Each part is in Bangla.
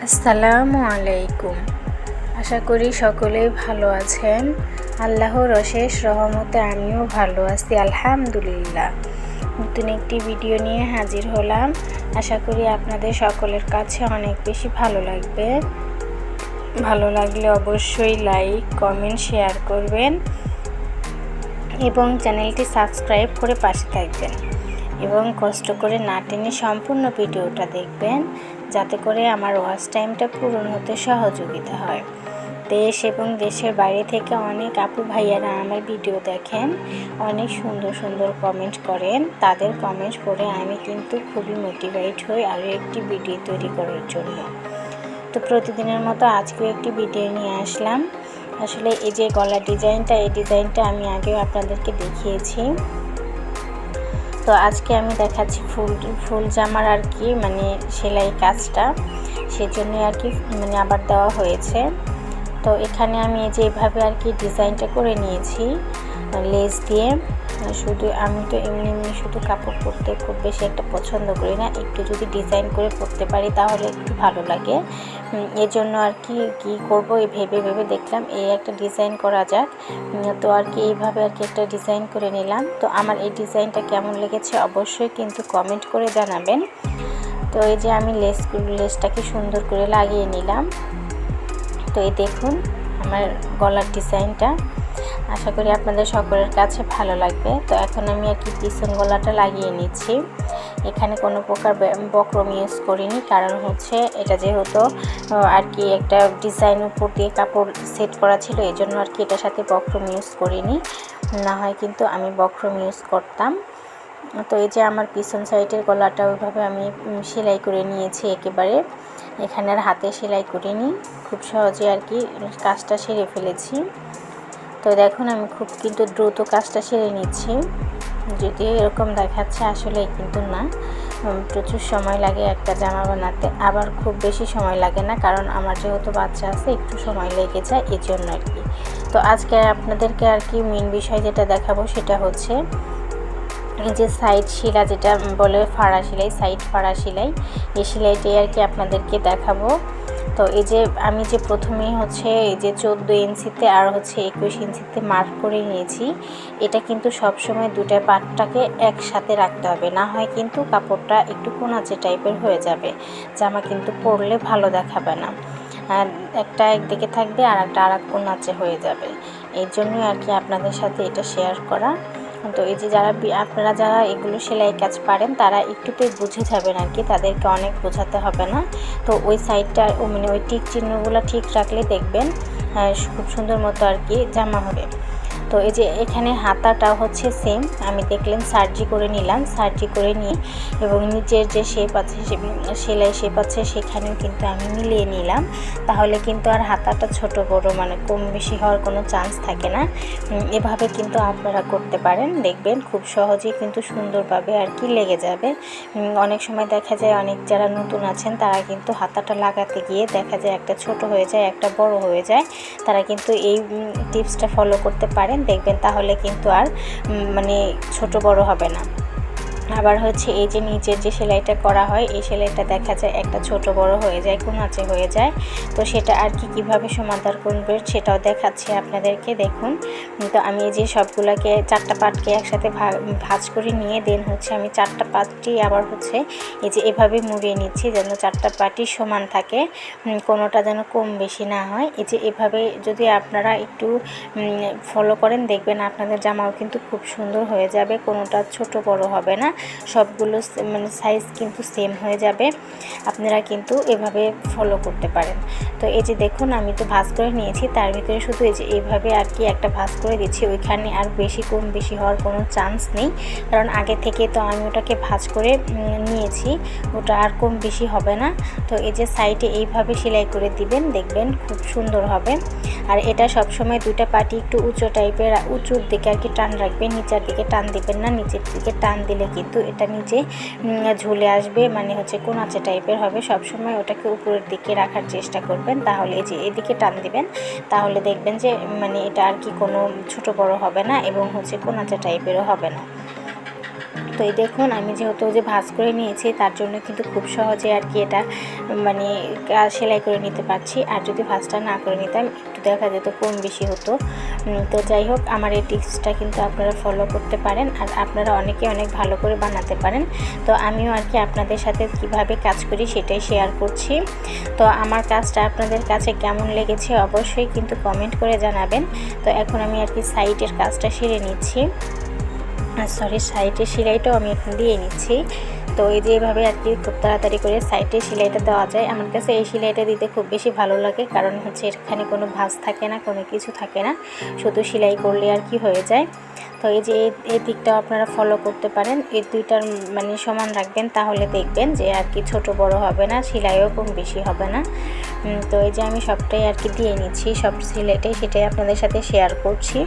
আসসালামু আলাইকুম। আশা করি সকলেই ভালো আছেন। আল্লাহর অশেষ রহমতে আমিও ভালো আছি, আলহামদুলিল্লাহ। নতুন একটি ভিডিও নিয়ে হাজির হলাম। আশা করি আপনাদের সকলের কাছে অনেক বেশি ভালো লাগবে। ভালো লাগলে অবশ্যই লাইক, কমেন্ট, শেয়ার করবেন এবং চ্যানেলটি সাবস্ক্রাইব করে পাশে থাকবেন এবং কষ্ট করে না টেনে সম্পূর্ণ ভিডিওটা দেখবেন, যাতে করে আমার ওয়াচ টাইমটা পূরণ হতে সহযোগিতা হয়। দেশ এবং দেশের বাইরে থেকে অনেক আপু ভাইয়ারা আমার ভিডিও দেখেন, অনেক সুন্দর সুন্দর কমেন্ট করেন। তাদের কমেন্ট পড়ে আমি কিন্তু খুবই মোটিভেট হই আরও একটি ভিডিও তৈরি করার জন্য। তো প্রতিদিনের মতো আজকেও একটি ভিডিও নিয়ে আসলাম। আসলে এই যে গলার ডিজাইনটা, এই ডিজাইনটা আমি আগেও আপনাদেরকে দেখিয়েছি। তো আজকে আমি দেখাচ্ছি ফুল জামার আর কি সেলাই কাজটা, সেজন্য আর কি আবার দেওয়া হয়েছে। তো এখানে আমি এই যে এভাবে আর কি ডিজাইনটা করে নিয়েছি লেস দিয়ে। শুধু আমি তো এমনি শুধু কাপড় পরতে খুব বেশি একটা পছন্দ করি না, একটু যদি ডিজাইন করে পরতে পারি তাহলে একটু ভালো লাগে। এর জন্য আর কি করব এই ভেবে দেখলাম এই একটা ডিজাইন করা যাক। তো আর কি এইভাবে আর কি একটা ডিজাইন করে নিলাম। তো আমার এই ডিজাইনটা কেমন লেগেছে অবশ্যই কিন্তু কমেন্ট করে জানাবেন। তো এই যে আমি লেসটাকে সুন্দর করে লাগিয়ে নিলাম। তো এই দেখুন আমার গলার ডিজাইনটা, আশা করি আপনাদের সকলের কাছে ভালো লাগবে। তো এখন আমি আর কি পিছন গলাটা লাগিয়ে নিচ্ছি। এখানে কোনো প্রকার বক্রম ইউজ করিনি, কারণ হচ্ছে এটা যেহেতু আর কি একটা ডিজাইন উপর দিয়ে কাপড় সেট করা ছিল, এই জন্য আর কি এটার সাথে বক্রম ইউজ করিনি, না হয় কিন্তু আমি বক্রম ইউজ করতাম। তো এই যে আমার পিছন সাইডের গলাটা ওইভাবে আমি সেলাই করে নিয়েছি একেবারে। এখানে আর হাতে সেলাই করিনি, খুব সহজে আর কি কাজটা সেরে ফেলেছি। তো দেখুন আমি খুব কিন্তু দ্রুত কাজটা সেরে নিচ্ছি, যদিও এরকম দেখাচ্ছে, আসলে কিন্তু না, প্রচুর সময় লাগে একটা জামা বানাতে। আবার খুব বেশি সময় লাগে না, কারণ আমার যেহেতু বাচ্চা আছে একটু সময় লেগে যায়, এই জন্য আর কি। তো আজকে আপনাদেরকে আর কি মেন বিষয় যেটা দেখাবো সেটা হচ্ছে এই যে সাইড শিলা, যেটা বলে ফাড়া সেলাই, সাইড ফাড়া সেলাই, এই সেলাইটাই আর কি আপনাদেরকে দেখাবো। তো এই যে আমি যে প্রথমেই হচ্ছে এই যে 14 ইঞ্চিতে আর হচ্ছে 21 ইঞ্চিতে মার্ক করে নিয়েছি। এটা কিন্তু সবসময় দুটো পাটটাকে একসাথে রাখতে হবে, না হয় কিন্তু কাপড়টা একটু কোনাচে টাইপের হয়ে যাবে, জামা কিন্তু পরলে ভালো দেখাবে না। একটা একদিকে থাকবে আর একটা আর এক কোনাচে হয়ে যাবে। এই জন্যই আর কি আপনাদের সাথে এটা শেয়ার করা। তো এই যে আপনারা যারা এগুলো সেলাই কাজ পারেন তারা একটুতেই বুঝে যাবেন আর কি, তাদেরকে অনেক বোঝাতে হবে না। তো ওই সাইডটা ওই টিক চিহ্নগুলো ঠিক রাখলে দেখবেন খুব সুন্দর মতো আর কি জামা হবে। তো এই যে এখানে হাতাটা হচ্ছে সেম, আমি দেখলেন সার্জি করে নিলাম, সার্জি করে নিয়ে এবং নিচের যে শেপ আছে সেলাই শেপ আছে সেখানেও কিন্তু আমি মিলিয়ে নিলাম। তাহলে কিন্তু আর হাতাটা ছোট বড় কম বেশি হওয়ার কোনো চান্স থাকে না। এভাবে কিন্তু আপনারা করতে পারেন, দেখবেন খুব সহজেই কিন্তু সুন্দরভাবে আর কি লেগে যাবে। অনেক সময় দেখা যায় অনেক যারা নতুন আছেন তারা কিন্তু হাতাটা লাগাতে গিয়ে দেখা যায় একটা ছোট হয়ে যায়, একটা বড় হয়ে যায়। তারা কিন্তু এই টিপসটা ফলো করতে পারেন, দেখবেন তাহলে কিন্তু আর ছোট বড় হবে না। আবার হচ্ছে এই যে নিচের যে সেলাইটা করা হয়, এই সেলাইটা দেখা যায় একটা ছোট বড় হয়ে যায়, কোনাচে হয়ে যায়। তো সেটা আর কি কীভাবে সমাধান করবে সেটাও দেখাচ্ছি আপনাদেরকে, দেখুন। তো আমি এই যে সবগুলোকে 4টা পাটকে একসাথে ভাঁজ করে নিয়ে দেন হচ্ছে আমি 4টা পাটটি আবার হচ্ছে এই যে এভাবে মুড়িয়ে নিচ্ছি, যেন 4টা পাটই সমান থাকে, কোনোটা যেন কম বেশি না হয়। এই যে এভাবে যদি আপনারা একটু ফলো করেন, দেখবেন আপনাদের জামাও কিন্তু খুব সুন্দর হয়ে যাবে, কোনোটা ছোট বড় হবে না, সবগুলো সাইজ কিন্তু সেম হয়ে যাবে। আপনারা কিন্তু এভাবে ফলো করতে পারেন। তো এই যে দেখুন আমি তো ভাঁজ করে নিয়েছি, তার ভিতরে শুধু এই যে এইভাবে আর কি একটা ভাঁজ করে দিচ্ছি, ওইখানে আর বেশি কম বেশি হওয়ার কোনো চান্স নেই, কারণ আগে থেকে তো আমি ওটাকে ভাঁজ করে নিয়েছি, ওটা আর কম বেশি হবে না। তো এই যে সাইডে এইভাবে সেলাই করে দিবেন, দেখবেন খুব সুন্দর হবে। আর এটা সবসময় দুইটা পাটি একটু উঁচু টাইপের, উঁচুর দিকে আর কি টান রাখবেন, নিচের দিকে টান দিবেন না, নিচের দিকে টান দিলে কিন্তু এটা নিচে ঝুলে আসবে, হচ্ছে কোনাচে টাইপের হবে। সবসময় ওটাকে উপরের দিকে রাখার চেষ্টা করবেন, তাহলে এই যে এদিকে টান দিবেন, তাহলে দেখবেন যে এটা আর কি কোনো ছোট বড় হবে না এবং হচ্ছে কোনাচে টাইপেরও হবে না। তো এই দেখুন আমি যেহেতু যে ভাঁজ করে নিয়েছি তার জন্য কিন্তু খুব সহজে আর কি এটা মানে সেলাই করে নিতে পারছি। আর যদি ভাঁজটা না করে নিতাম একটু দেখা যেত কম বেশি হতো। তো যাই হোক, আমার এই টিপসটা কিন্তু আপনারা ফলো করতে পারেন আর আপনারা অনেকে অনেক ভালো করে বানাতে পারেন। তো আমিও আর কি আপনাদের সাথে কিভাবে কাজ করি সেটাই শেয়ার করছি। তো আমার কাজটা আপনাদের কাছে কেমন লেগেছে অবশ্যই কিন্তু কমেন্ট করে জানাবেন। তো এখন আমি আর কি সাইডের কাজটা সেরে নিচ্ছি, সাইডের সেলাইটাও আমি এখন দিয়ে নিচ্ছি। তো এই যে এভাবে আর কি খুব তাড়াতাড়ি করে সাইডে সেলাইটা দেওয়া যায়। আমার কাছে এই সেলাইটা দিতে খুব বেশি ভালো লাগে, কারণ হচ্ছে এখানে কোনো ভাঁজ থাকে না, কোনো কিছু থাকে না, শুধু সেলাই করলে আর কি হয়ে যায়। তো এই যে এই দিকটাও আপনারা ফলো করতে পারেন, এই দুইটার মানে সমান রাখবেন, তাহলে দেখবেন যে আর কি ছোট বড় হবে না, সেলাইও কম বেশি হবে না। তো এই যে আমি সবটাই আর কি দিয়ে নিচ্ছি, সব সেলাইটাই, সেটাই আপনাদের সাথে শেয়ার করছি।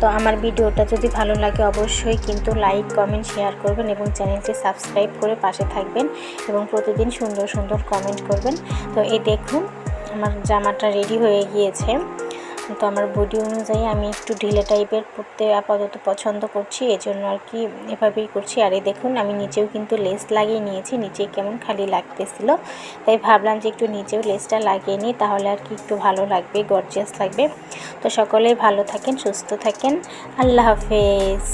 তো আমার ভিডিওটা যদি ভালো লাগে অবশ্যই কিন্তু লাইক কমেন্ট শেয়ার করবেন এবং চ্যানেলটি সাবস্ক্রাইব করে পাশে থাকবেন এবং প্রতিদিন সুন্দর সুন্দর কমেন্ট করবেন। তো এই দেখুন আমার জামাটা রেডি হয়ে গিয়েছে। তো আমার বডি অনুযায়ী আমি একটু ঢিলে টাইপের পরতে আপাতত পছন্দ করছি, এজন্য আর কি এভাবেই করছি। আর এই দেখুন আমি নিচেও কিন্তু লেস লাগিয়ে নিয়েছি, নিচে কেমন খালি লাগতেছিল, তাই ভাবলাম যে একটু নিচেও লেসটা লাগিয়ে নিই, তাহলে আর কি একটু ভালো লাগবে, গর্জিয়াস লাগবে। তো সকলেই ভালো থাকেন, সুস্থ থাকেন, আল্লাহ হাফেজ।